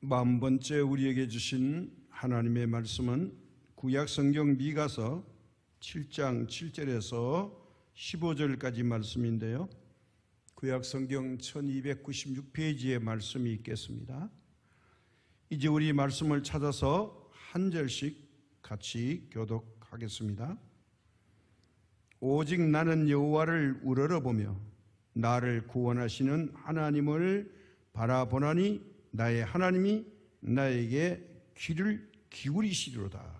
41번째 우리에게 주신 하나님의 말씀은 구약성경 미가서 7장 7절에서 15절까지 말씀인데요. 구약성경 1296페이지에 말씀이 있겠습니다. 이제 우리 말씀을 찾아서 한 절씩 같이 교독하겠습니다. 오직 나는 여호와를 우러러보며 나를 구원하시는 하나님을 바라보나니 나의 하나님이 나에게 귀를 기울이시리로다.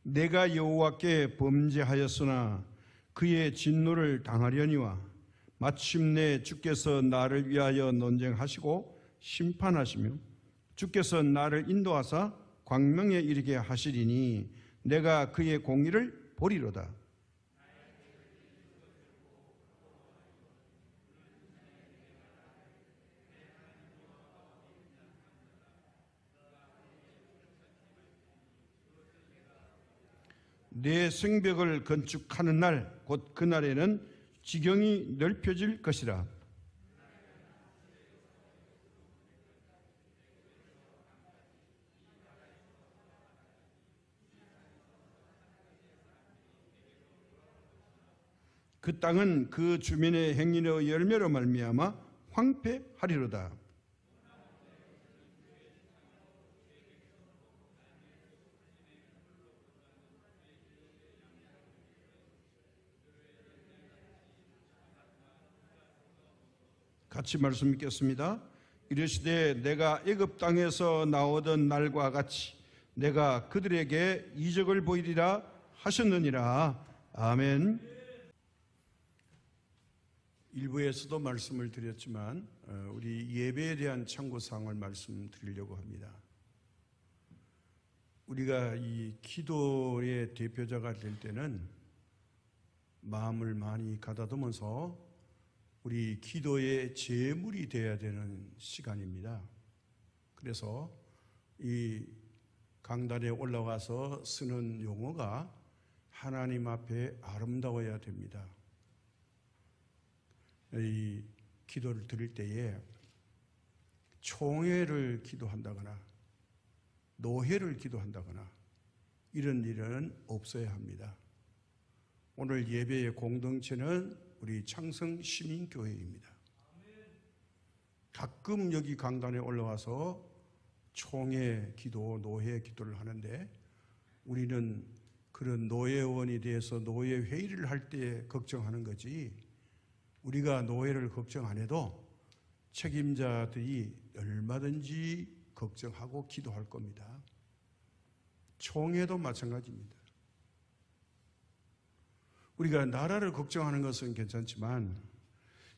내가 여호와께 범죄하였으나 그의 진노를 당하려니와 마침내 주께서 나를 위하여 논쟁하시고 심판하시며 주께서 나를 인도하사 광명에 이르게 하시리니 내가 그의 공의를 보리로다. 내 성벽을 건축하는 날 곧 그날에는 지경이 넓혀질 것이라. 그 땅은 그 주민의 행위의 열매로 말미암아 황폐하리로다. 같이 말씀 읽겠습니다. 이르시되 내가 애굽 땅에서 나오던 날과 같이 내가 그들에게 이적을 보이리라 하셨느니라. 아멘. 일부에서도 말씀을 드렸지만 우리 예배에 대한 참고사항을 말씀드리려고 합니다. 우리가 이 기도의 대표자가 될 때는 마음을 많이 가다듬어서 우리 기도의 제물이 되어야 되는 시간입니다. 그래서 이 강단에 올라가서 쓰는 용어가 하나님 앞에 아름다워야 됩니다. 이 기도를 드릴 때에 총회를 기도한다거나 노회를 기도한다거나 이런 일은 없어야 합니다. 오늘 예배의 공동체는 우리 창성시민교회입니다. 가끔 여기 강단에 올라와서 총회 기도, 노회 기도를 하는데 우리는 그런 노회원이 대해서 노회 회의를 할 때 걱정하는 거지 우리가 노회를 걱정 안 해도 책임자들이 얼마든지 걱정하고 기도할 겁니다. 총회도 마찬가지입니다. 우리가 나라를 걱정하는 것은 괜찮지만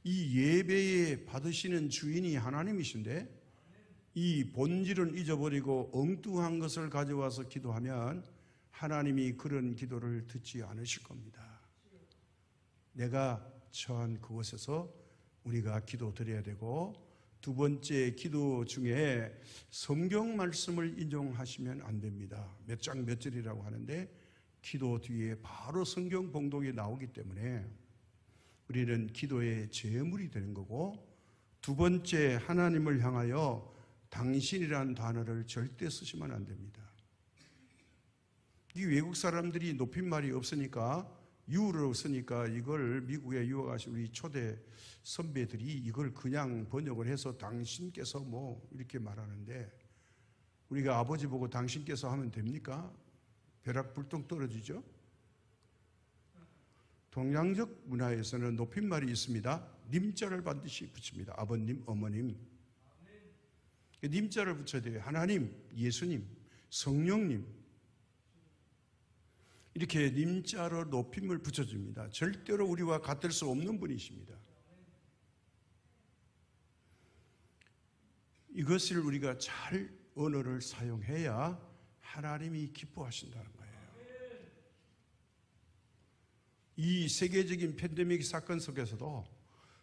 이 예배에 받으시는 주인이 하나님이신데 이 본질은 잊어버리고 엉뚱한 것을 가져와서 기도하면 하나님이 그런 기도를 듣지 않으실 겁니다. 내가 처한 그곳에서 우리가 기도 드려야 되고 두 번째 기도 중에 성경 말씀을 인용하시면 안 됩니다. 몇 장 몇 절이라고 하는데 기도 뒤에 바로 성경 봉독이 나오기 때문에 우리는 기도의 제물이 되는 거고 두 번째 하나님을 향하여 당신이라는 단어를 절대 쓰시면 안 됩니다. 이 외국 사람들이 높임말이 없으니까 유를 쓰니까 이걸 미국에 유학 가신 우리 초대 선배들이 이걸 그냥 번역을 해서 당신께서 뭐 이렇게 말하는데 우리가 아버지 보고 당신께서 하면 됩니까? 벼락불똥 떨어지죠? 동양적 문화에서는 높임말이 있습니다. 님자를 반드시 붙입니다. 아버님, 어머님. 님자를 붙여야 돼요. 하나님, 예수님, 성령님. 이렇게 님자로 높임을 붙여줍니다. 절대로 우리와 같을 수 없는 분이십니다. 이것을 우리가 잘 언어를 사용해야 하나님이 기뻐하신다는 거예요. 이 세계적인 팬데믹 사건 속에서도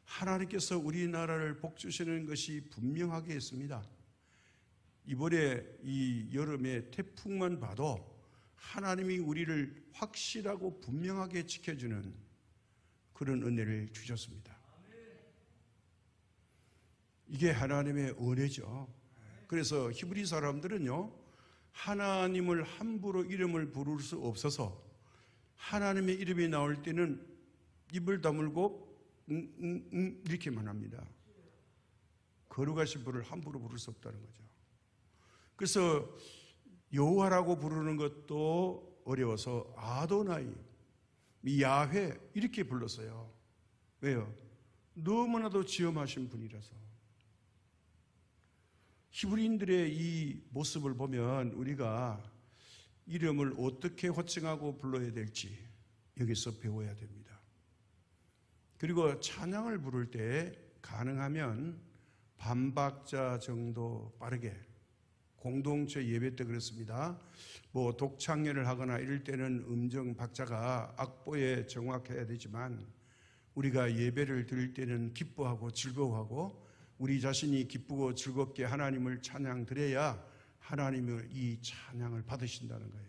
하나님께서 우리나라를 복주시는 것이 분명하게 있습니다. 이번에 이 여름에 태풍만 봐도 하나님이 우리를 확실하고 분명하게 지켜주는 그런 은혜를 주셨습니다. 이게 하나님의 은혜죠. 그래서 히브리 사람들은요, 하나님을 함부로 이름을 부를 수 없어서 하나님의 이름이 나올 때는 입을 다물고 이렇게만 합니다. 거룩하신 분을 함부로 부를 수 없다는 거죠. 그래서 여호와라고 부르는 것도 어려워서 아도나이, 야훼 이렇게 불렀어요. 왜요? 너무나도 지엄하신 분이라서. 히브리인들의 이 모습을 보면 우리가 이름을 어떻게 호칭하고 불러야 될지 여기서 배워야 됩니다. 그리고 찬양을 부를 때 가능하면 반박자 정도 빠르게, 공동체 예배 때 그렇습니다. 뭐 독창회를 하거나 이럴 때는 음정 박자가 악보에 정확해야 되지만 우리가 예배를 드릴 때는 기뻐하고 즐거워하고 우리 자신이 기쁘고 즐겁게 하나님을 찬양 드려야 하나님을 이 찬양을 받으신다는 거예요.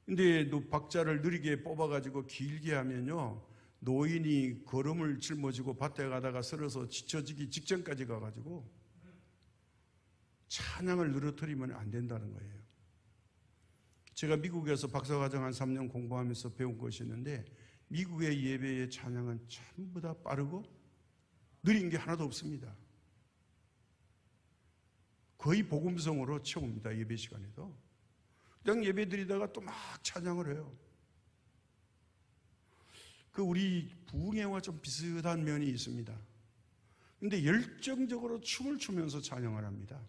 근데 박자를 느리게 뽑아가지고 길게 하면요, 노인이 걸음을 짊어지고 밭에 가다가 쓰러서 지쳐지기 직전까지 가가지고 찬양을 늘어뜨리면 안 된다는 거예요. 제가 미국에서 박사과정 한 3년 공부하면서 배운 것이 있는데 미국의 예배의 찬양은 전부 다 빠르고 느린 게 하나도 없습니다. 거의 복음성으로 채웁니다. 예배 시간에도. 그냥 예배 드리다가 또 막 찬양을 해요. 그 우리 부흥회와 좀 비슷한 면이 있습니다. 근데 열정적으로 춤을 추면서 찬양을 합니다.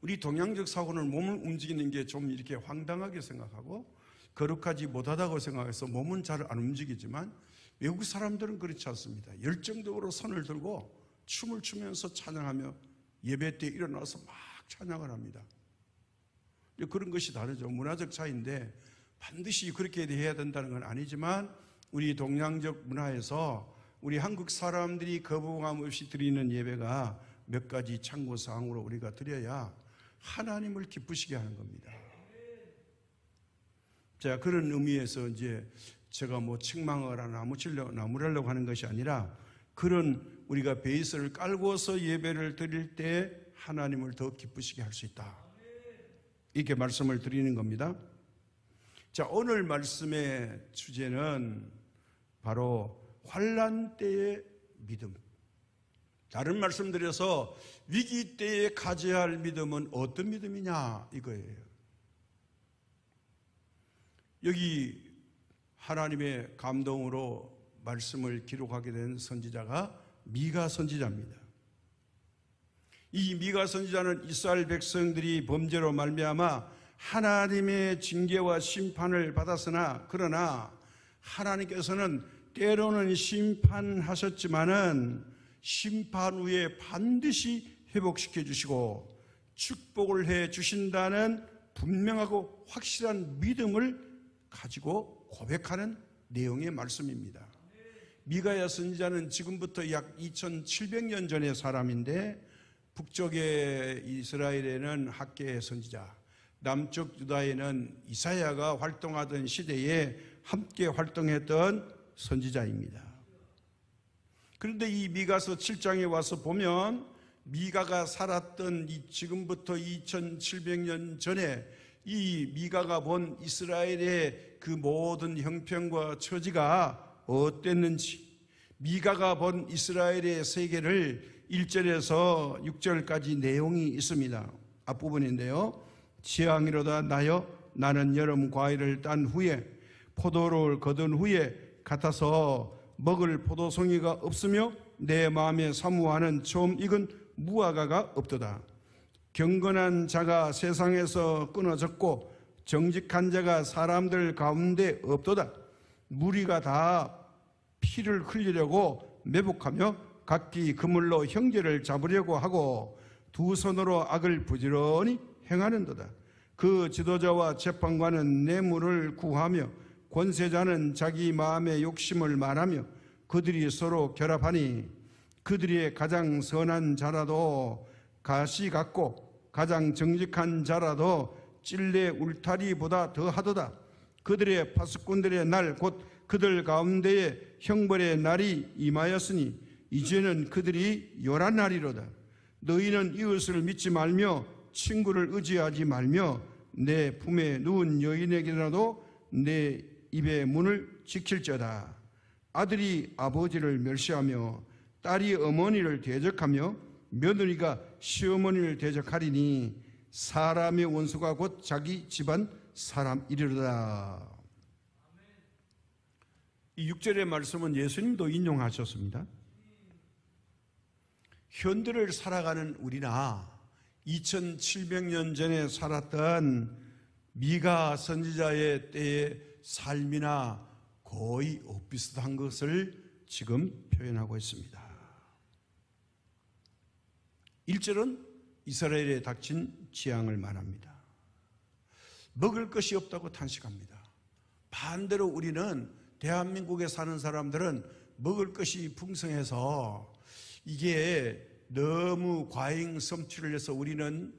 우리 동양적 사고는 몸을 움직이는 게 좀 이렇게 황당하게 생각하고 거룩하지 못하다고 생각해서 몸은 잘 안 움직이지만 외국 사람들은 그렇지 않습니다. 열정적으로 손을 들고 춤을 추면서 찬양하며 예배 때 일어나서 막 찬양을 합니다. 그런 것이 다르죠. 문화적 차이인데 반드시 그렇게 해야 된다는 건 아니지만 우리 동양적 문화에서 우리 한국 사람들이 거부감 없이 드리는 예배가 몇 가지 참고사항으로 우리가 드려야 하나님을 기쁘시게 하는 겁니다. 자, 그런 의미에서 이제 제가 뭐 책망을 하나 나무라려고 하는 것이 아니라 그런 우리가 베이스를 깔고서 예배를 드릴 때 하나님을 더 기쁘시게 할 수 있다. 이렇게 말씀을 드리는 겁니다. 자, 오늘 말씀의 주제는 바로 환난 때의 믿음. 다른 말씀 드려서 위기 때에 가져야 할 믿음은 어떤 믿음이냐 이거예요. 여기 하나님의 감동으로 말씀을 기록하게 된 선지자가 미가 선지자입니다. 이 미가 선지자는 이스라엘 백성들이 범죄로 말미암아 하나님의 징계와 심판을 받았으나 그러나 하나님께서는 때로는 심판하셨지만은 심판 후에 반드시 회복시켜 주시고 축복을 해 주신다는 분명하고 확실한 믿음을 가지고 고백하는 내용의 말씀입니다. 미가야 선지자는 지금부터 약 2700년 전의 사람인데 북쪽의 이스라엘에는 학개의 선지자, 남쪽 유다에는 이사야가 활동하던 시대에 함께 활동했던 선지자입니다. 그런데 이 미가서 7장에 와서 보면 미가가 살았던 지금부터 2700년 전에 이 미가가 본 이스라엘의 그 모든 형편과 처지가 어땠는지, 미가가 본 이스라엘의 세계를 1절에서 6절까지 내용이 있습니다. 앞부분인데요. 지왕이로다 나여 나는 여름 과일을 딴 후에 포도를 거둔 후에 같아서 먹을 포도송이가 없으며 내 마음에 사모하는 처음 익은 무화과가 없도다. 경건한 자가 세상에서 끊어졌고 정직한 자가 사람들 가운데 없도다. 무리가 다 피를 흘리려고 매복하며 각기 그물로 형제를 잡으려고 하고 두 손으로 악을 부지런히 행하는도다. 그 지도자와 재판관은 뇌물을 구하며 권세자는 자기 마음의 욕심을 말하며 그들이 서로 결합하니 그들의 가장 선한 자라도 가시 같고 가장 정직한 자라도 찔레 울타리보다 더하도다. 그들의 파수꾼들의 날 곧 그들 가운데에 형벌의 날이 임하였으니 이제는 그들이 요란 날이로다. 너희는 이웃을 믿지 말며 친구를 의지하지 말며 내 품에 누운 여인에게라도 내 입의 문을 지킬지어다. 아들이 아버지를 멸시하며 딸이 어머니를 대적하며 며느리가 시어머니를 대적하리니 사람의 원수가 곧 자기 집안 사람이리로다. 이 6절의 말씀은 예수님도 인용하셨습니다. 현대를 살아가는 우리나 2700년 전에 살았던 미가 선지자의 때의 삶이나 거의 엇비슷한 것을 지금 표현하고 있습니다. 1절은 이스라엘에 닥친 재앙을 말합니다. 먹을 것이 없다고 탄식합니다. 반대로 우리는 대한민국에 사는 사람들은 먹을 것이 풍성해서 이게 너무 과잉 섭취를 해서 우리는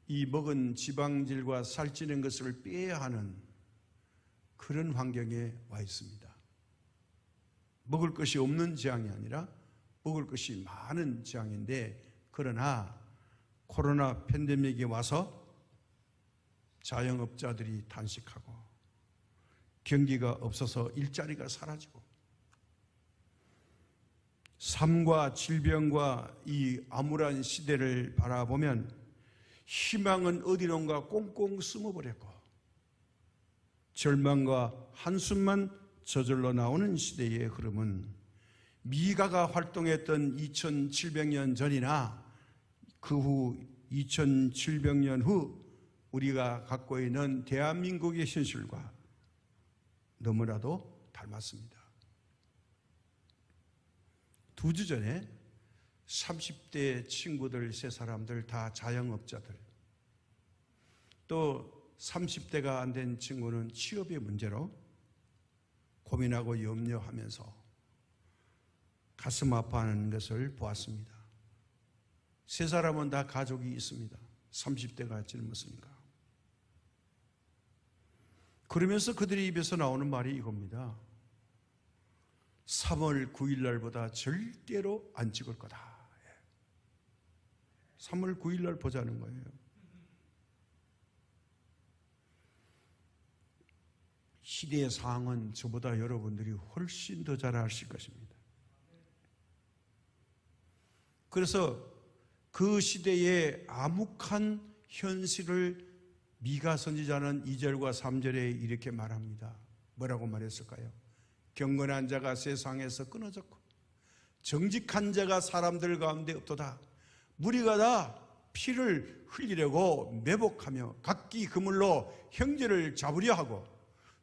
이 먹은 지방질과 살찌는 것을 빼야 하는 그런 환경에 와 있습니다. 먹을 것이 없는 재앙이 아니라 먹을 것이 많은 재앙인데, 그러나 코로나 팬데믹이 와서 자영업자들이 단식하고 경기가 없어서 일자리가 사라지고 삶과 질병과 이 암울한 시대를 바라보면 희망은 어디론가 꽁꽁 숨어버렸고 절망과 한숨만 저절로 나오는 시대의 흐름은 미가가 활동했던 2700년 전이나 그 후 2700년 후 우리가 갖고 있는 대한민국의 현실과 너무나도 닮았습니다. 2주 전에 30대 친구들 세 사람들 다 자영업자들, 또 30대가 안 된 친구는 취업의 문제로 고민하고 염려하면서 가슴 아파하는 것을 보았습니다. 세 사람은 다 가족이 있습니다. 30대가 젊었으니까. 그러면서 그들의 입에서 나오는 말이 이겁니다. 3월 9일 날보다 절대로 안 찍을 거다. 3월 9일 날 보자는 거예요. 시대의 상황은 저보다 여러분들이 훨씬 더 잘 아실 것입니다. 그래서 그 시대의 암묵한 현실을 미가 선지자는 2절과 3절에 이렇게 말합니다. 뭐라고 말했을까요? 경건한 자가 세상에서 끊어졌고 정직한 자가 사람들 가운데 없도다. 무리가 다 피를 흘리려고 매복하며 각기 그물로 형제를 잡으려 하고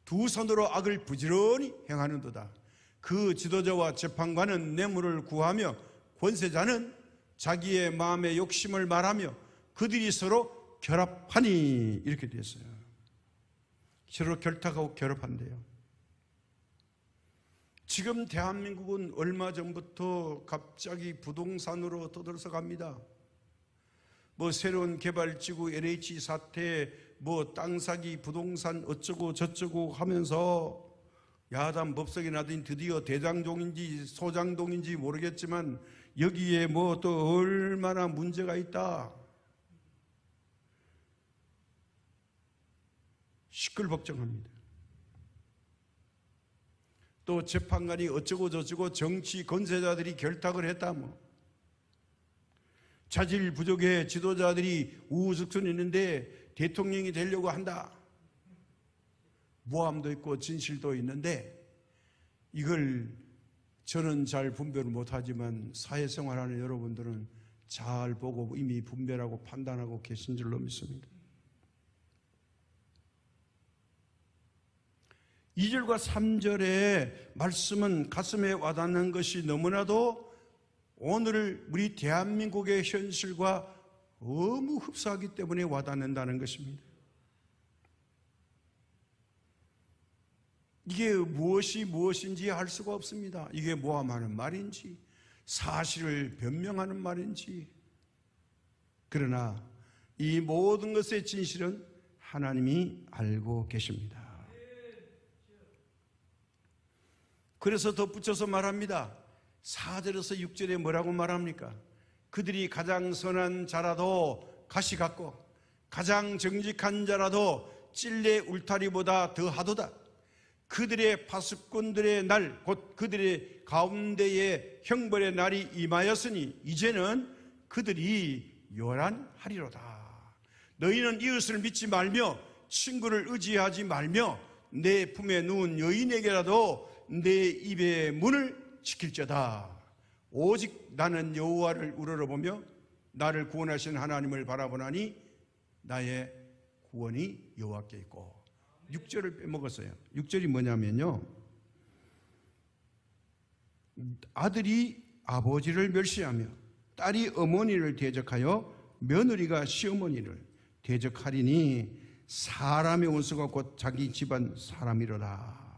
두 손으로 악을 부지런히 행하는도다. 그 지도자와 재판관은 뇌물을 구하며 권세자는 자기의 마음의 욕심을 말하며 그들이 서로 결합하니, 이렇게 됐어요. 서로 결탁하고 결합한대요. 지금 대한민국은 얼마 전부터 갑자기 부동산으로 떠들어서 갑니다. 뭐 새로운 개발지구 LH 사태, 뭐 땅 사기, 부동산 어쩌고 저쩌고 하면서 야단 법석이 나더니 드디어 대장동인지 소장동인지 모르겠지만 여기에 뭐 또 얼마나 문제가 있다. 시끌벅적합니다. 또 재판관이 어쩌고 저쩌고 정치 건세자들이 결탁을 했다. 뭐 자질 부족의 지도자들이 우후죽순 있는데 대통령이 되려고 한다. 모함도 있고 진실도 있는데 이걸 저는 잘 분별을 못하지만 사회생활하는 여러분들은 잘 보고 이미 분별하고 판단하고 계신 줄로 믿습니다. 2절과 3절의 말씀은 가슴에 와닿는 것이 너무나도 오늘 우리 대한민국의 현실과 너무 흡사하기 때문에 와닿는다는 것입니다. 이게 무엇이 무엇인지 알 수가 없습니다. 이게 모함하는 말인지 사실을 변명하는 말인지. 그러나 이 모든 것의 진실은 하나님이 알고 계십니다. 그래서 덧붙여서 말합니다. 4절에서 6절에 뭐라고 말합니까? 그들이 가장 선한 자라도 가시 같고 가장 정직한 자라도 찔레 울타리보다 더하도다. 그들의 파수꾼들의 날, 곧 그들의 가운데에 형벌의 날이 임하였으니 이제는 그들이 요란하리로다. 너희는 이웃을 믿지 말며 친구를 의지하지 말며 내 품에 누운 여인에게라도 내 입의 문을 지킬지어다. 오직 나는 여호와를 우러러보며 나를 구원하신 하나님을 바라보나니 나의 구원이 여호와께 있고. 6절을 빼먹었어요. 6절이 뭐냐면요, 아들이 아버지를 멸시하며 딸이 어머니를 대적하여 며느리가 시어머니를 대적하리니 사람의 원수가 곧 자기 집안 사람이로다.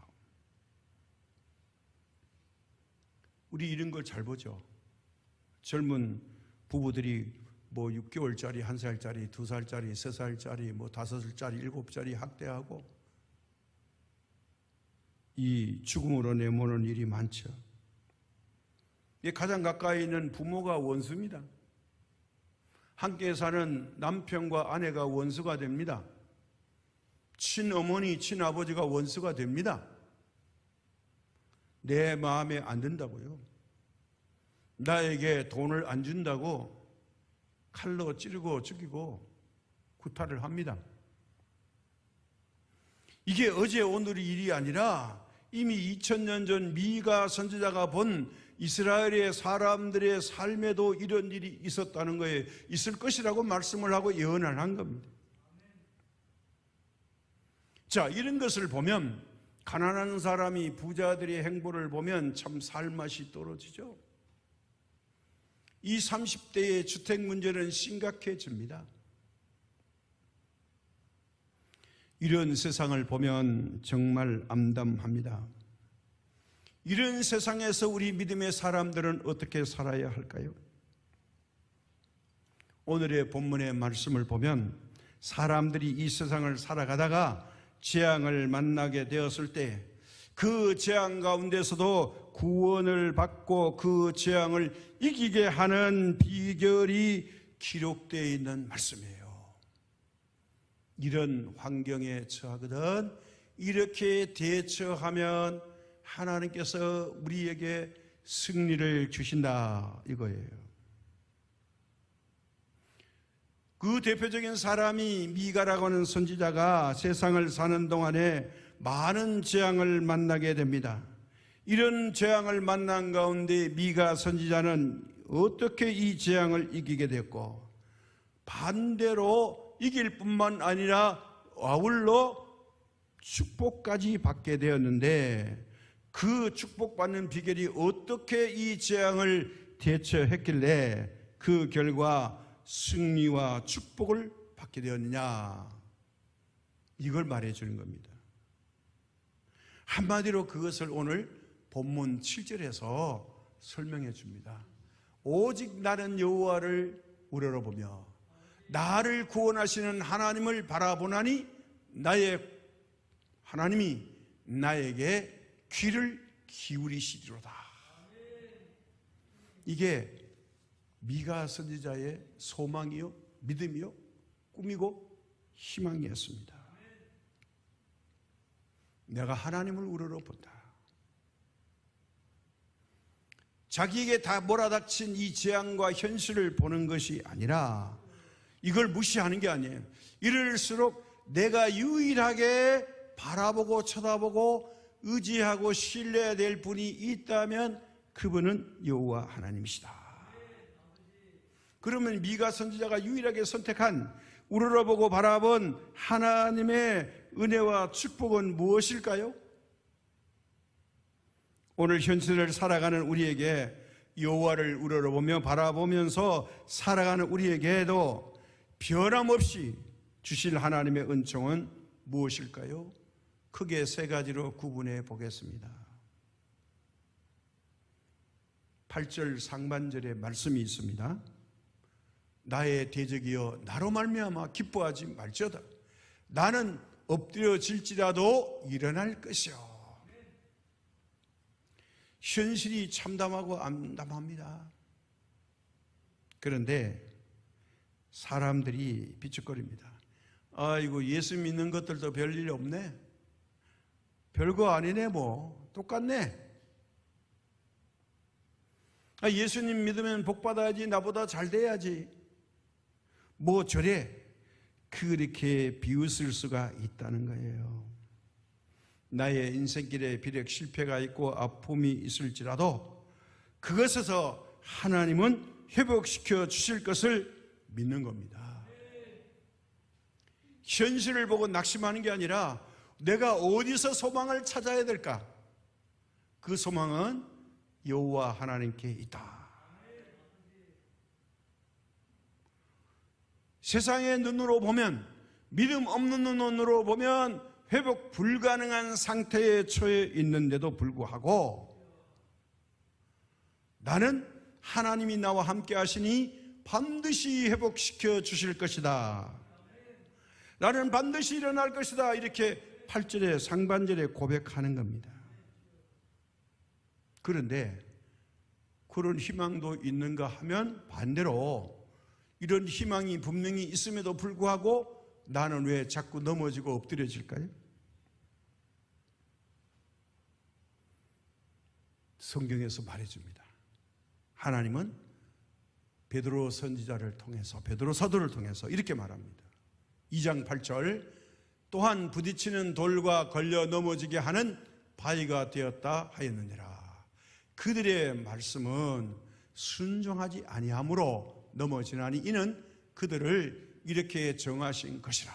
우리 이런 걸 잘 보죠. 젊은 부부들이 뭐 6개월짜리, 1살짜리, 2살짜리, 3살짜리, 뭐 5살짜리, 7살짜리 학대하고 이 죽음으로 내모는 일이 많죠. 가장 가까이 있는 부모가 원수입니다. 함께 사는 남편과 아내가 원수가 됩니다. 친어머니, 친아버지가 원수가 됩니다. 내 마음에 안 든다고요. 나에게 돈을 안 준다고 칼로 찌르고 죽이고 구타를 합니다. 이게 어제 오늘의 일이 아니라 이미 2000년 전 미가 선지자가 본 이스라엘의 사람들의 삶에도 이런 일이 있었다는 거예요. 있을 것이라고 말씀을 하고 예언을 한 겁니다. 자, 이런 것을 보면 가난한 사람이 부자들의 행보를 보면 참 살맛이 떨어지죠. 이 30대의 주택 문제는 심각해집니다. 이런 세상을 보면 정말 암담합니다. 이런 세상에서 우리 믿음의 사람들은 어떻게 살아야 할까요? 오늘의 본문의 말씀을 보면 사람들이 이 세상을 살아가다가 재앙을 만나게 되었을 때 그 재앙 가운데서도 구원을 받고 그 재앙을 이기게 하는 비결이 기록되어 있는 말씀이에요. 이런 환경에 처하거든 이렇게 대처하면 하나님께서 우리에게 승리를 주신다 이거예요. 그 대표적인 사람이 미가라고 하는 선지자가 세상을 사는 동안에 많은 재앙을 만나게 됩니다. 이런 재앙을 만난 가운데 미가 선지자는 어떻게 이 재앙을 이기게 됐고 반대로 이길 뿐만 아니라 아울러 축복까지 받게 되었는데 그 축복받는 비결이 어떻게 이 재앙을 대처했길래 그 결과 승리와 축복을 받게 되었느냐, 이걸 말해주는 겁니다. 한마디로 그것을 오늘 본문 7절에서 설명해 줍니다. 오직 나는 여호와를 우러러보며 나를 구원하시는 하나님을 바라보나니 나의 하나님이 나에게 귀를 기울이시리로다. 이게 미가 선지자의 소망이요, 믿음이요, 꿈이고 희망이었습니다. 내가 하나님을 우러러본다. 자기에게 다 몰아닥친 이 재앙과 현실을 보는 것이 아니라 이걸 무시하는 게 아니에요. 이럴수록 내가 유일하게 바라보고 쳐다보고 의지하고 신뢰해야 될 분이 있다면 그분은 여호와 하나님이시다. 그러면 미가 선지자가 유일하게 선택한 우러러보고 바라본 하나님의 은혜와 축복은 무엇일까요? 오늘 현실을 살아가는 우리에게 여호와를 우러러보며 바라보면서 살아가는 우리에게도 변함없이 주실 하나님의 은총은 무엇일까요? 크게 세 가지로 구분해 보겠습니다. 8절 상반절에 말씀이 있습니다. 나의 대적이여 나로 말미암아 기뻐하지 말지어다. 나는 엎드려질지라도 일어날 것이요. 현실이 참담하고 암담합니다. 그런데 사람들이 비축거립니다. 아이고, 예수 믿는 것들도 별일 없네, 별거 아니네, 뭐 똑같네. 예수님 믿으면 복받아야지, 나보다 잘 돼야지, 뭐 저래. 그렇게 비웃을 수가 있다는 거예요. 나의 인생길에 비록 실패가 있고 아픔이 있을지라도 그것에서 하나님은 회복시켜 주실 것을 믿는 겁니다. 현실을 보고 낙심하는 게 아니라 내가 어디서 소망을 찾아야 될까? 그 소망은 여호와 하나님께 있다. 세상의 눈으로 보면, 믿음 없는 눈으로 보면 회복 불가능한 상태에 처해 있는데도 불구하고 나는 하나님이 나와 함께 하시니 반드시 회복시켜 주실 것이다, 나는 반드시 일어날 것이다, 이렇게 8절에 상반절에 고백하는 겁니다. 그런데 그런 희망도 있는가 하면 반대로 이런 희망이 분명히 있음에도 불구하고 나는 왜 자꾸 넘어지고 엎드려질까요? 성경에서 말해줍니다. 하나님은 베드로 선지자를 통해서, 베드로 사도를 통해서 이렇게 말합니다. 2장 8절, 또한 부딪히는 돌과 걸려 넘어지게 하는 바위가 되었다 하였느니라. 그들의 말씀은 순종하지 아니함으로 넘어지나니 이는 그들을 이렇게 정하신 것이라.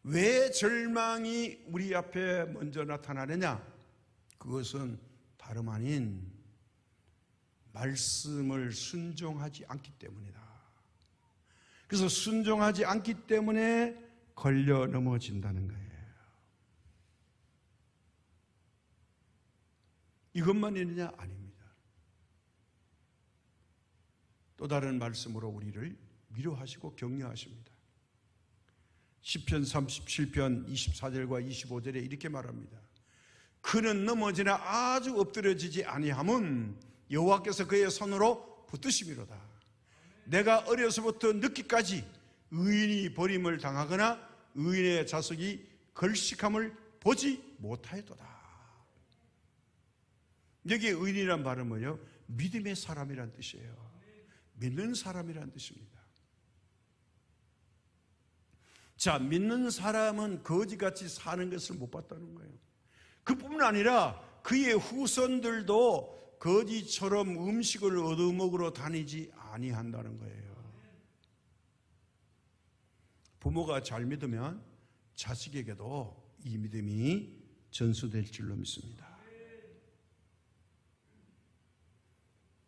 왜 절망이 우리 앞에 먼저 나타나느냐? 그것은 다름 아닌 말씀을 순종하지 않기 때문이다. 그래서 순종하지 않기 때문에 걸려 넘어진다는 거예요. 이것만 있느냐? 아닙니다. 또 다른 말씀으로 우리를 위로하시고 격려하십니다. 시편 37편 24절과 25절에 이렇게 말합니다. 그는 넘어지나 아주 엎드려지지 아니함은 여호와께서 그의 손으로 붙드심이로다. 내가 어려서부터 늦기까지 의인이 버림을 당하거나 의인의 자석이 걸식함을 보지 못하였도다. 여기 의인이란 발음은요, 믿음의 사람이란 뜻이에요. 믿는 사람이란 뜻입니다. 자, 믿는 사람은 거지같이 사는 것을 못 봤다는 거예요. 그뿐만 아니라 그의 후손들도 거지처럼 음식을 얻어먹으러 다니지 아니한다는 거예요. 부모가 잘 믿으면 자식에게도 이 믿음이 전수될 줄로 믿습니다.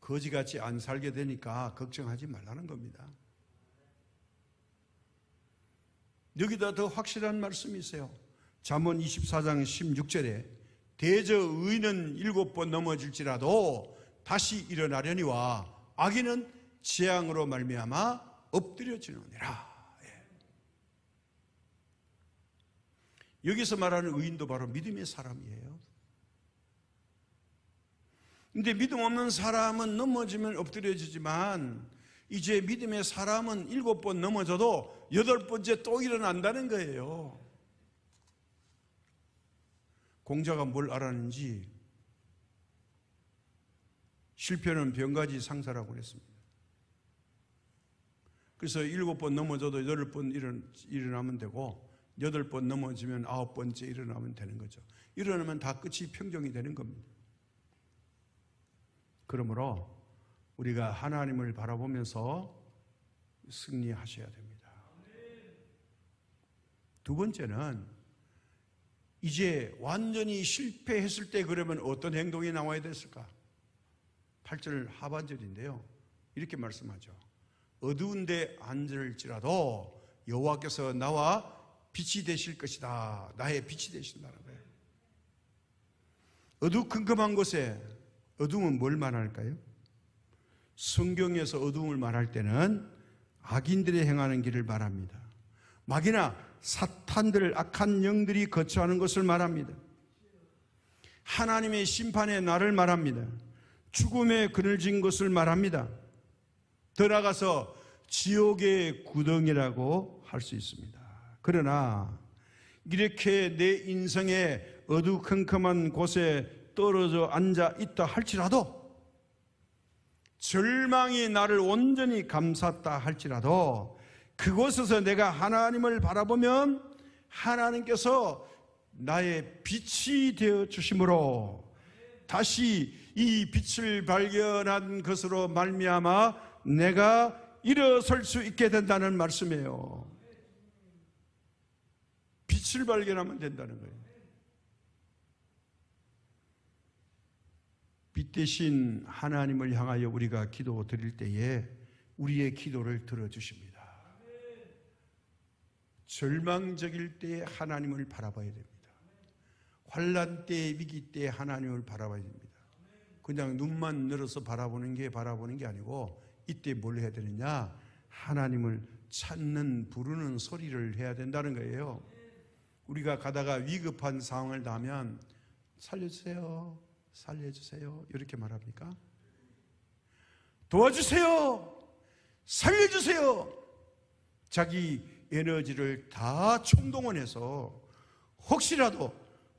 거지같이 안 살게 되니까 걱정하지 말라는 겁니다. 여기다 더 확실한 말씀이 있어요. 잠언 24장 16절에 대저 의인은 7번 넘어질지라도 다시 일어나려니와 악인은 재앙으로 말미암아 엎드려지느니라. 여기서 말하는 의인도 바로 믿음의 사람이에요. 근데 믿음 없는 사람은 넘어지면 엎드려지지만 이제 믿음의 사람은 7번 넘어져도 8번째 또 일어난다는 거예요. 공자가 뭘 알았는지 실패는 병가지 상사라고 그랬습니다. 그래서 7번 넘어져도 8번 일어나면 되고 8번 넘어지면 9번째 일어나면 되는 거죠. 일어나면 다 끝이 평정이 되는 겁니다. 그러므로 우리가 하나님을 바라보면서 승리하셔야 됩니다. 두 번째는 이제 완전히 실패했을 때 그러면 어떤 행동이 나와야 됐을까? 8절 하반절인데요. 이렇게 말씀하죠. 어두운 데 앉을지라도 여호와께서 나와 빛이 되실 것이다. 나의 빛이 되신다는 거예요. 어두컴컴한 곳에, 어둠은 뭘 말할까요? 성경에서 어둠을 말할 때는 악인들이 행하는 길을 말합니다. 마귀나 사탄들, 악한 영들이 거처하는 것을 말합니다. 하나님의 심판의 날을 말합니다. 죽음에 그늘진 것을 말합니다. 더 나아가서 지옥의 구덩이라고 할 수 있습니다. 그러나 이렇게 내 인생의 어두컴컴한 곳에 떨어져 앉아 있다 할지라도, 절망이 나를 온전히 감쌌다 할지라도, 그곳에서 내가 하나님을 바라보면 하나님께서 나의 빛이 되어 주심으로 다시 이 빛을 발견한 것으로 말미암아 내가 일어설 수 있게 된다는 말씀이에요. 빛을 발견하면 된다는 거예요. 빛 대신 하나님을 향하여 우리가 기도 드릴 때에 우리의 기도를 들어주십니다. 절망적일 때 하나님을 바라봐야 됩니다. 환난 때, 위기 때 하나님을 바라봐야 됩니다. 그냥 눈만 늘어서 바라보는 게 아니고, 이때 뭘 해야 되느냐? 하나님을 찾는, 부르는 소리를 해야 된다는 거예요. 우리가 가다가 위급한 상황을 당하면 살려주세요, 살려주세요 이렇게 말합니까? 도와주세요, 살려주세요. 자기 에너지를 다 총동원해서 혹시라도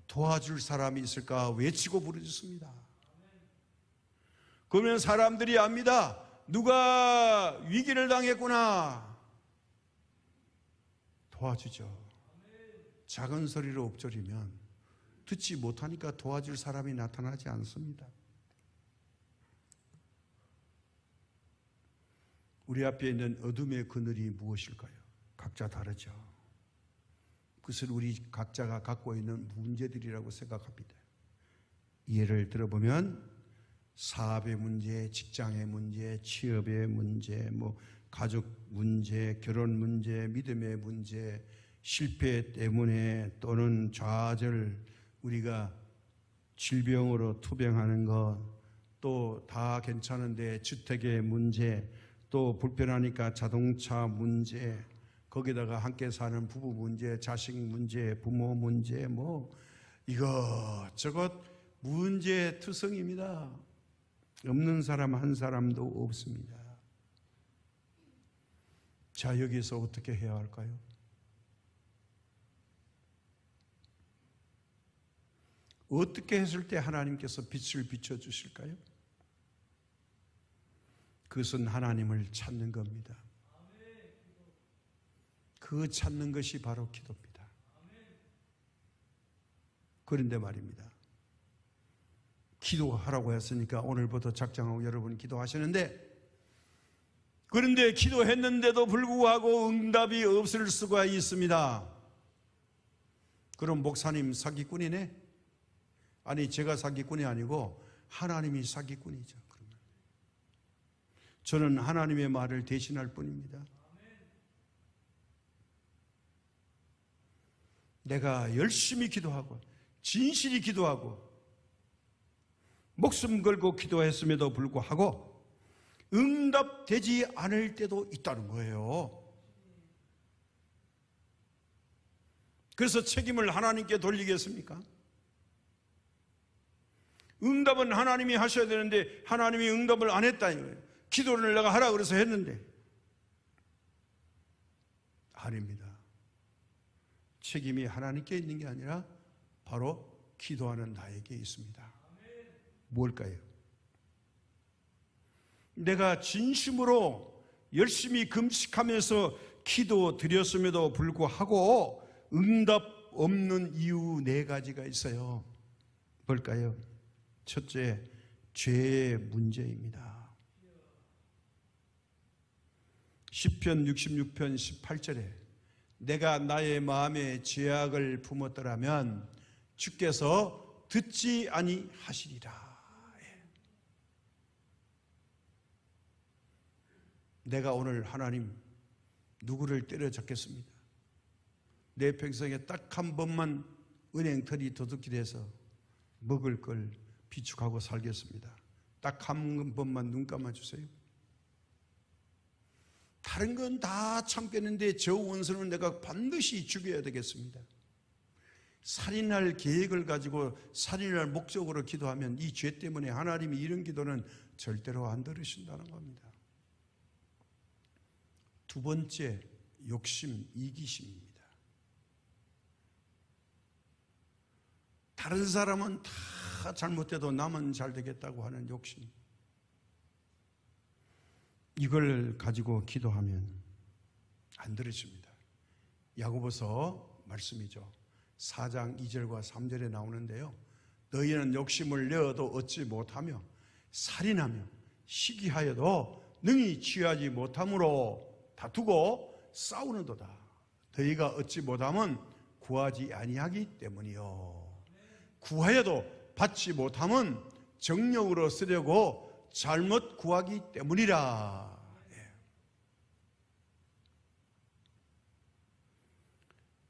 도와줄 사람이 있을까 외치고 부르짖습니다. 그러면 사람들이 압니다. 누가 위기를 당했구나. 도와주죠. 작은 소리로 엎드리면 듣지 못하니까 도와줄 사람이 나타나지 않습니다. 우리 앞에 있는 어둠의 그늘이 무엇일까요? 각자 다르죠. 그것을 우리 각자가 갖고 있는 문제들이라고 생각합니다. 예를 들어보면 사업의 문제, 직장의 문제, 취업의 문제, 가족 문제, 결혼 문제, 믿음의 문제, 실패 때문에 또는 좌절, 우리가 질병으로 투병하는 것, 또 다 괜찮은데 주택의 문제, 또 불편하니까 자동차 문제, 거기다가 함께 사는 부부 문제, 자식 문제, 부모 문제, 이것저것 문제의 투성입니다. 없는 사람 한 사람도 없습니다. 자, 여기서 어떻게 해야 할까요? 어떻게 했을 때 하나님께서 빛을 비춰주실까요? 그것은 하나님을 찾는 겁니다. 그 찾는 것이 바로 기도입니다. 그런데 말입니다. 기도하라고 했으니까 오늘부터 작정하고 여러분이 기도하시는데, 그런데 기도했는데도 불구하고 응답이 없을 수가 있습니다. 그럼 목사님 사기꾼이네? 아니, 제가 사기꾼이 아니고 하나님이 사기꾼이죠. 그러면 저는 하나님의 말을 대신할 뿐입니다. 내가 열심히 기도하고 진실히 기도하고 목숨 걸고 기도했음에도 불구하고 응답되지 않을 때도 있다는 거예요. 그래서 책임을 하나님께 돌리겠습니까? 응답은 하나님이 하셔야 되는데 하나님이 응답을 안 했다는 거예요. 기도를 내가 하라 그래서 했는데. 아닙니다. 책임이 하나님께 있는 게 아니라 바로 기도하는 나에게 있습니다. 뭘까요? 내가 진심으로 열심히 금식하면서 기도 드렸음에도 불구하고 응답 없는 이유 4가지가 있어요. 뭘까요? 첫째, 죄의 문제입니다. 시편 66편 18절에 내가 나의 마음에 죄악을 품었더라면 주께서 듣지 아니하시리라. 내가 오늘 하나님 누구를 때려잡겠습니다. 내 평생에 딱 한 번만 은행털이 도둑질 해서 먹을 걸 비축하고 살겠습니다. 딱 한 번만 눈 감아주세요. 다른 건 다 참겠는데 저 원수는 내가 반드시 죽여야 되겠습니다. 살인할 계획을 가지고 살인할 목적으로 기도하면 이 죄 때문에 하나님이 이런 기도는 절대로 안 들으신다는 겁니다. 두 번째, 욕심, 이기심입니다. 다른 사람은 다 잘못돼도 남은 잘 되겠다고 하는 욕심. 이걸 가지고 기도하면 안 들으십니다. 야고보서 말씀이죠. 4장 2절과 3절에 나오는데요. 너희는 욕심을 내어도 얻지 못하며 살인하며 시기하여도 능히 취하지 못함으로 다투고 싸우는도다. 너희가 얻지 못함은 구하지 아니하기 때문이요. 구하여도 받지 못함은 정욕으로 쓰려고 잘못 구하기 때문이라.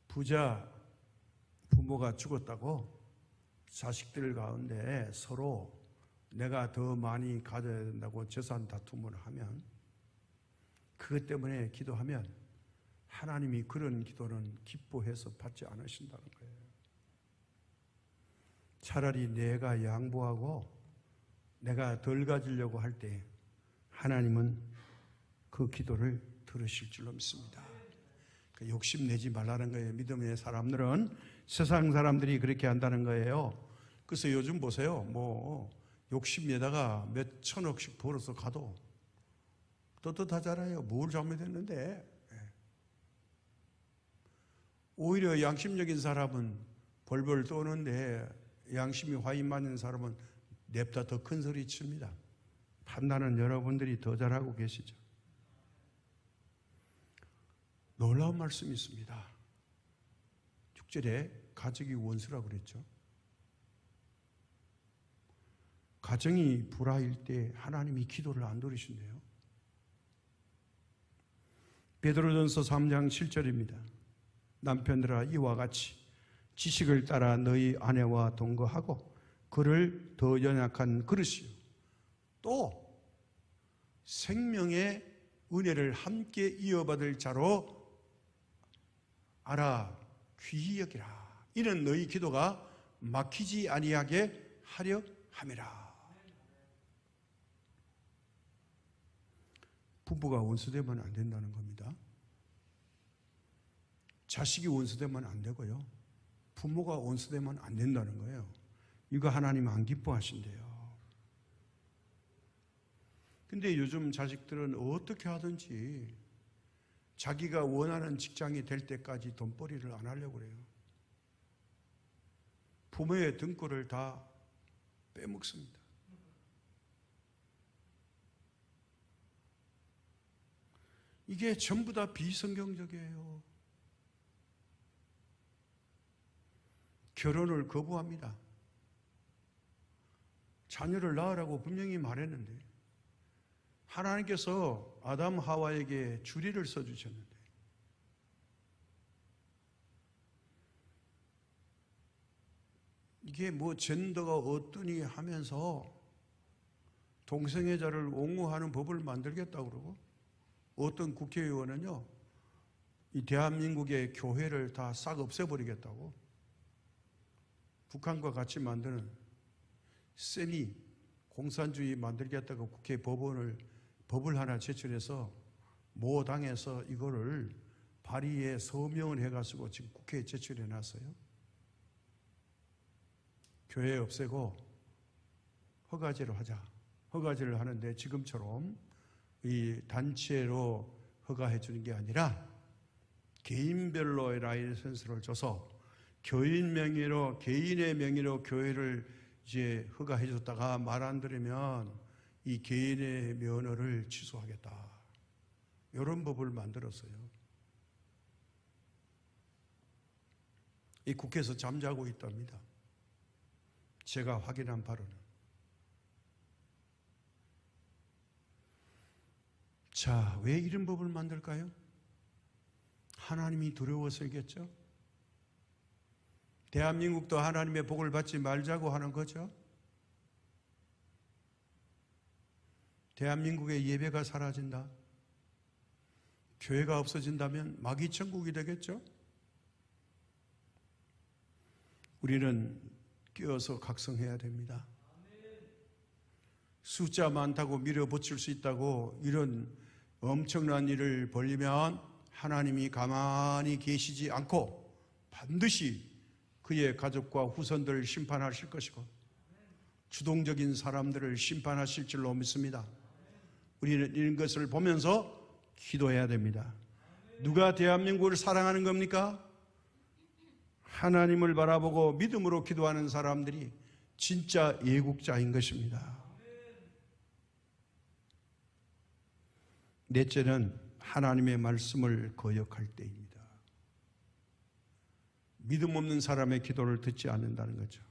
부자 부모가 죽었다고 자식들 가운데 서로 내가 더 많이 가져야 된다고 재산 다툼을 하면, 그것 때문에 기도하면 하나님이 그런 기도는 기뻐해서 받지 않으신다는 거예요. 차라리 내가 양보하고 내가 덜 가지려고 할 때 하나님은 그 기도를 들으실 줄로 믿습니다. 욕심내지 말라는 거예요. 믿음의 사람들은. 세상 사람들이 그렇게 한다는 거예요. 그래서 요즘 보세요. 욕심내다가 몇 천억씩 벌어서 가도 떳떳하잖아요. 뭘 잘못했는데. 오히려 양심적인 사람은 벌벌 떠는데 양심이 화인 사람은 냅다 더 큰 소리 칩니다. 판단은 여러분들이 더 잘하고 계시죠. 놀라운 말씀이 있습니다. 6절에 가정이 원수라고 그랬죠. 가정이 불화일 때 하나님이 기도를 안 들으신대요. 베드로전서 3장 7절입니다. 남편들아 이와 같이 지식을 따라 너희 아내와 동거하고 그를 더 연약한 그릇이요 또 생명의 은혜를 함께 이어받을 자로 알아 귀히 여기라. 이는 너희 기도가 막히지 아니하게 하려 함이라. 부부가 원수되면 안 된다는 겁니다. 자식이 원수되면 안 되고요. 부모가 원수되면 안 된다는 거예요. 이거 하나님 안 기뻐하신대요. 근데 요즘 자식들은 어떻게 하든지 자기가 원하는 직장이 될 때까지 돈벌이를 안 하려고 그래요. 부모의 등골을 다 빼먹습니다. 이게 전부 다 비성경적이에요. 결혼을 거부합니다. 자녀를 낳으라고 분명히 말했는데 하나님께서 아담 하와에게 주리를 써주셨는데 이게 젠더가 어떠니 하면서 동성애자를 옹호하는 법을 만들겠다고 그러고 어떤 국회의원은요 이 대한민국의 교회를 다 싹 없애버리겠다고 북한과 같이 만드는 세니 공산주의 만들겠다고 국회 법을 하나 제출해서 모 당에서 이거를 발의에 서명을 해가지고 지금 국회에 제출해 놨어요. 교회 없애고 허가제로 하자. 허가제를 하는데 지금처럼 이 단체로 허가해 주는 게 아니라 개인별로 라이선스를 줘서 교인 명의로 개인의 명의로 교회를 이제 허가해 줬다가 말 안 들으면 이 개인의 면허를 취소하겠다. 이런 법을 만들었어요. 이 국회에서 잠자고 있답니다. 제가 확인한 바로는. 자, 왜 이런 법을 만들까요? 하나님이 두려워서겠죠? 대한민국도 하나님의 복을 받지 말자고 하는 거죠. 대한민국의 예배가 사라진다. 교회가 없어진다면 마귀 천국이 되겠죠? 우리는 끼어서 각성해야 됩니다. 숫자 많다고 밀어붙일 수 있다고 이런 엄청난 일을 벌리면 하나님이 가만히 계시지 않고 반드시 그의 가족과 후손들을 심판하실 것이고 주동적인 사람들을 심판하실 줄로 믿습니다. 우리는 이런 것을 보면서 기도해야 됩니다. 누가 대한민국을 사랑하는 겁니까? 하나님을 바라보고 믿음으로 기도하는 사람들이 진짜 애국자인 것입니다. 넷째는 하나님의 말씀을 거역할 때입니다. 믿음 없는 사람의 기도를 듣지 않는다는 거죠.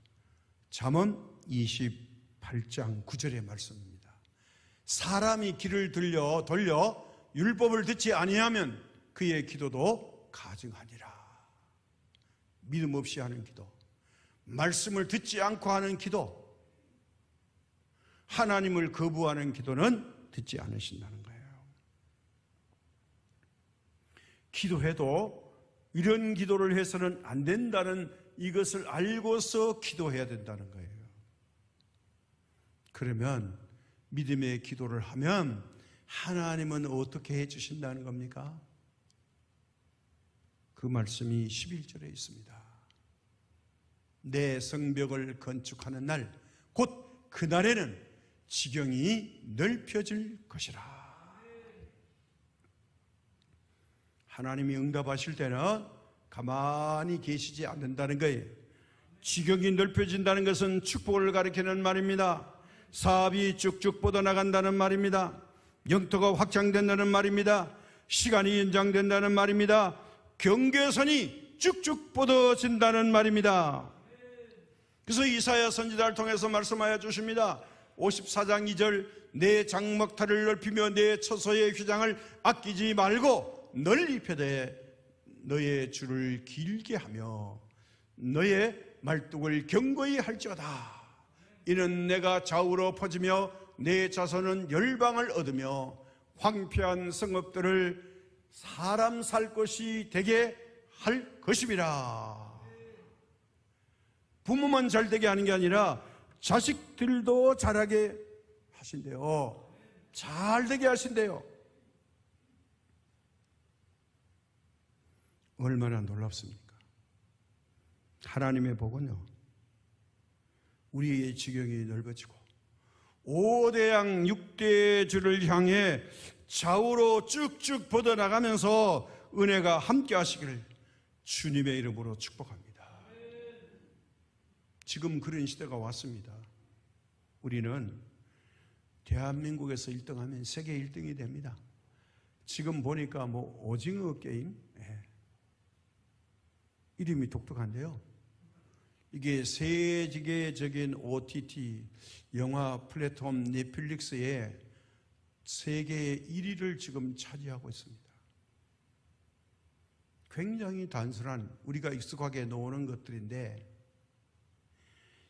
잠언 28장 9절의 말씀입니다. 사람이 귀를 돌려 율법을 듣지 아니하면 그의 기도도 가증하니라. 믿음 없이 하는 기도, 말씀을 듣지 않고 하는 기도, 하나님을 거부하는 기도는 듣지 않으신다는 거예요. 기도해도 이런 기도를 해서는 안 된다는 이것을 알고서 기도해야 된다는 거예요. 그러면 믿음의 기도를 하면 하나님은 어떻게 해주신다는 겁니까? 그 말씀이 11절에 있습니다. 내 성벽을 건축하는 날, 곧 그날에는 지경이 넓혀질 것이라. 하나님이 응답하실 때는 가만히 계시지 않는다는 거예요. 지경이 넓혀진다는 것은 축복을 가리키는 말입니다. 사업이 쭉쭉 뻗어나간다는 말입니다. 영토가 확장된다는 말입니다. 시간이 연장된다는 말입니다. 경계선이 쭉쭉 뻗어진다는 말입니다. 그래서 이사야 선지자를 통해서 말씀하여 주십니다. 54장 2절, 내 장막탈을 넓히며 내 처소의 휘장을 아끼지 말고 널리 펴되 너의 줄을 길게 하며 너의 말뚝을 견고히 할지어다. 이는 내가 좌우로 퍼지며 내 자손은 열방을 얻으며 황폐한 성읍들을 사람 살 곳이 되게 할 것임이라. 부모만 잘 되게 하는 게 아니라 자식들도 잘하게 하신대요. 잘 되게 하신대요. 얼마나 놀랍습니까? 하나님의 복은요, 우리의 지경이 넓어지고 5대양 6대주를 향해 좌우로 쭉쭉 뻗어나가면서 은혜가 함께 하시기를 주님의 이름으로 축복합니다. 지금 그런 시대가 왔습니다. 우리는 대한민국에서 1등하면 세계 1등이 됩니다. 지금 보니까 오징어 게임, 이름이 독특한데요. 이게 세계적인 OTT 영화 플랫폼 넷플릭스에 세계 1위를 지금 차지하고 있습니다. 굉장히 단순한 우리가 익숙하게 나오는 것들인데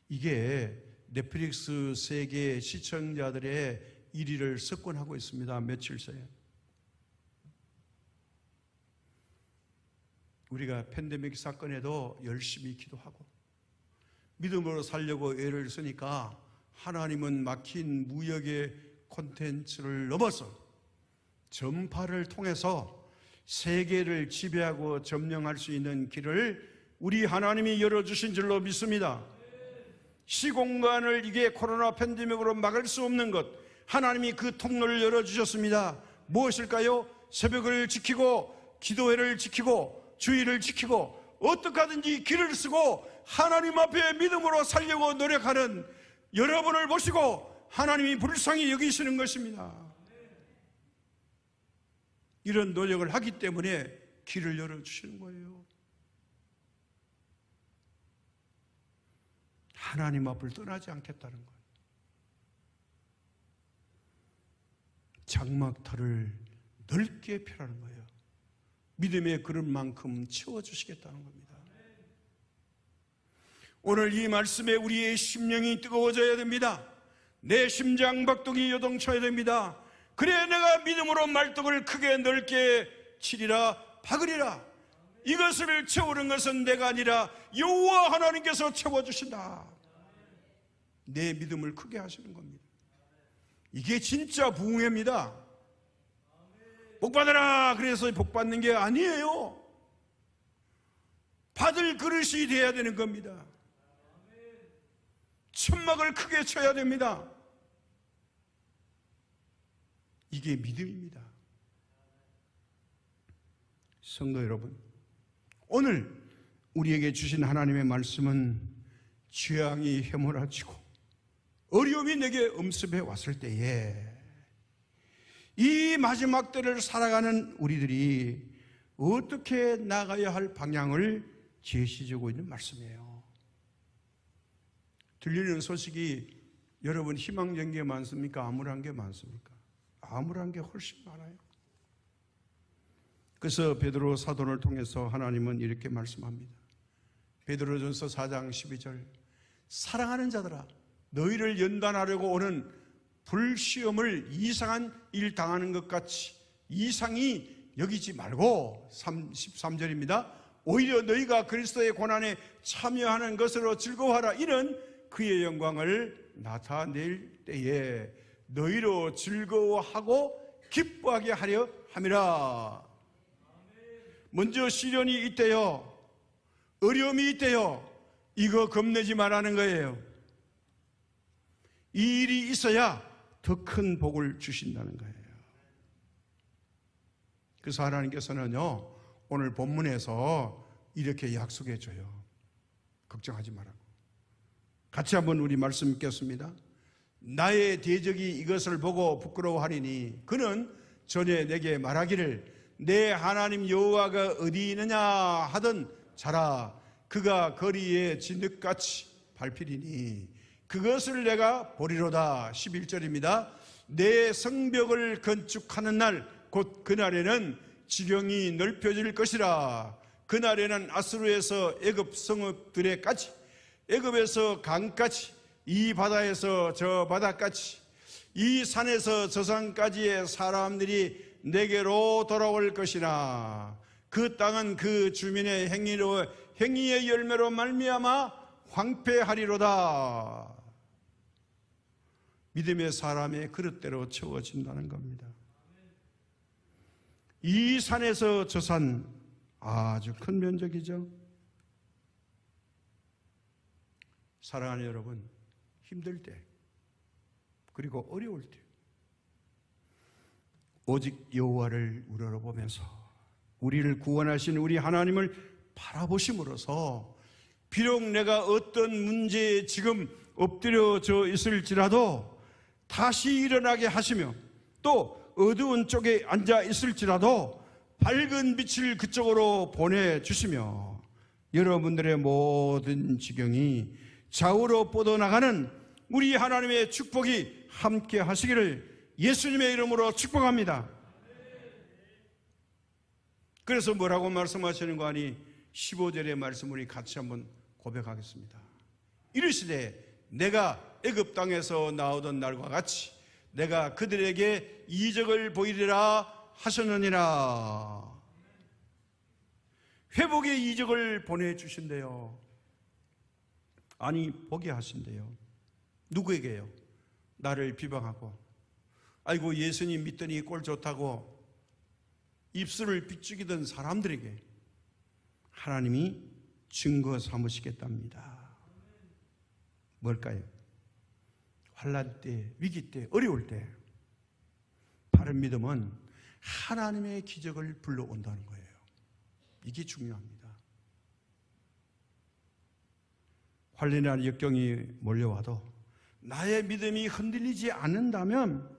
이게 넷플릭스 세계 시청자들의 1위를 석권하고 있습니다. 며칠 새에. 우리가 팬데믹 사건에도 열심히 기도하고 믿음으로 살려고 애를 쓰니까 하나님은 막힌 무역의 콘텐츠를 넘어서 전파를 통해서 세계를 지배하고 점령할 수 있는 길을 우리 하나님이 열어주신 줄로 믿습니다. 시공간을 이게 코로나 팬데믹으로 막을 수 없는 것, 하나님이 그 통로를 열어주셨습니다. 무엇일까요? 새벽을 지키고 기도회를 지키고 주의를 지키고 어떻게 하든지 길을 쓰고 하나님 앞에 믿음으로 살려고 노력하는 여러분을 보시고 하나님이 불쌍히 여기시는 것입니다. 이런 노력을 하기 때문에 길을 열어주시는 거예요. 하나님 앞을 떠나지 않겠다는 거예요. 장막터를 넓게 펴라는 거예요. 믿음의 그릇만큼 채워주시겠다는 겁니다. 오늘 이 말씀에 우리의 심령이 뜨거워져야 됩니다. 내 심장 박동이 요동쳐야 됩니다. 그래야 내가 믿음으로 말뚝을 크게 넓게 7이라 박으리라. 이것을 채우는 것은 내가 아니라 여호와 하나님께서 채워주신다. 내 믿음을 크게 하시는 겁니다. 이게 진짜 부흥회입니다. 복받아라 그래서 복받는 게 아니에요. 받을 그릇이 돼야 되는 겁니다. 천막을 크게 쳐야 됩니다. 이게 믿음입니다. 성도 여러분, 오늘 우리에게 주신 하나님의 말씀은 재앙이 휘몰아치고 어려움이 내게 엄습해 왔을 때에 이 마지막 때를 살아가는 우리들이 어떻게 나가야 할 방향을 제시해주고 있는 말씀이에요. 들리는 소식이 여러분 희망적인 게 많습니까? 암울한 게 많습니까? 암울한 게 훨씬 많아요. 그래서 베드로 사도를 통해서 하나님은 이렇게 말씀합니다. 베드로전서 4장 12절, 사랑하는 자들아, 너희를 연단하려고 오는 불시험을 이상한 일 당하는 것 같이 이상히 여기지 말고, 13절입니다. 오히려 너희가 그리스도의 고난에 참여하는 것으로 즐거워하라. 이는 그의 영광을 나타낼 때에 너희로 즐거워하고 기뻐하게 하려 함이라. 먼저 시련이 있대요. 어려움이 있대요. 이거 겁내지 말라는 거예요. 이 일이 있어야 더 큰 복을 주신다는 거예요. 그래서 하나님께서는요, 오늘 본문에서 이렇게 약속해 줘요. 걱정하지 말라고. 같이 한번 우리 말씀 읽겠습니다. 나의 대적이 이것을 보고 부끄러워하리니 그는 전에 내게 말하기를 내 하나님 여호와가 어디 있느냐 하던 자라. 그가 거리에 진흙같이 밟히리니 그것을 내가 보리로다. 11절입니다. 내 성벽을 건축하는 날 곧 그날에는 지경이 넓혀질 것이라. 그날에는 아수르에서 애굽 성읍들에까지, 애굽에서 강까지, 이 바다에서 저 바다까지, 이 산에서 저 산까지의 사람들이 내게로 돌아올 것이나 그 땅은 그 주민의 행위의 열매로 말미암아 황폐하리로다. 믿음의 사람의 그릇대로 채워진다는 겁니다. 이 산에서 저 산, 아주 큰 면적이죠. 사랑하는 여러분, 힘들 때 그리고 어려울 때 오직 여호와를 우러러보면서 우리를 구원하신 우리 하나님을 바라보심으로써 비록 내가 어떤 문제에 지금 엎드려져 있을지라도 다시 일어나게 하시며 또 어두운 쪽에 앉아 있을지라도 밝은 빛을 그쪽으로 보내주시며 여러분들의 모든 지경이 좌우로 뻗어나가는 우리 하나님의 축복이 함께 하시기를 예수님의 이름으로 축복합니다. 그래서 뭐라고 말씀하시는 거 아니? 15절의 말씀을 우리 같이 한번 고백하겠습니다. 이르시되 내가 애굽 땅에서 나오던 날과 같이 내가 그들에게 이적을 보이리라 하셨느니라. 회복의 이적을 보내주신대요. 아니, 보게 하신대요. 누구에게요? 나를 비방하고 아이고 예수님 믿더니 꼴 좋다고 입술을 비죽이던 사람들에게 하나님이 증거 삼으시겠답니다. 뭘까요? 환난 때, 위기 때, 어려울 때 바른 믿음은 하나님의 기적을 불러온다는 거예요. 이게 중요합니다. 환난이나 역경이 몰려와도 나의 믿음이 흔들리지 않는다면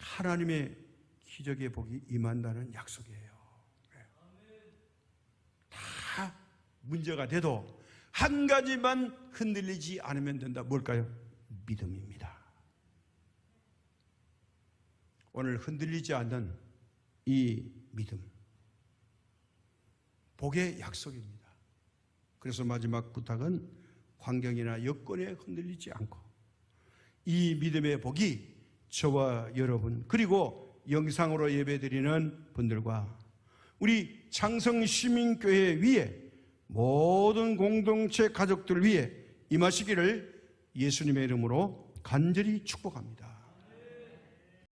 하나님의 기적의 복이 임한다는 약속이에요. 다 문제가 돼도 한 가지만 흔들리지 않으면 된다. 뭘까요? 믿음입니다. 오늘 흔들리지 않는 이 믿음, 복의 약속입니다. 그래서 마지막 부탁은 환경이나 여건에 흔들리지 않고 이 믿음의 복이 저와 여러분 그리고 영상으로 예배드리는 분들과 우리 창성시민교회 위에 모든 공동체 가족들 위에 임하시기를 예수님의 이름으로 간절히 축복합니다.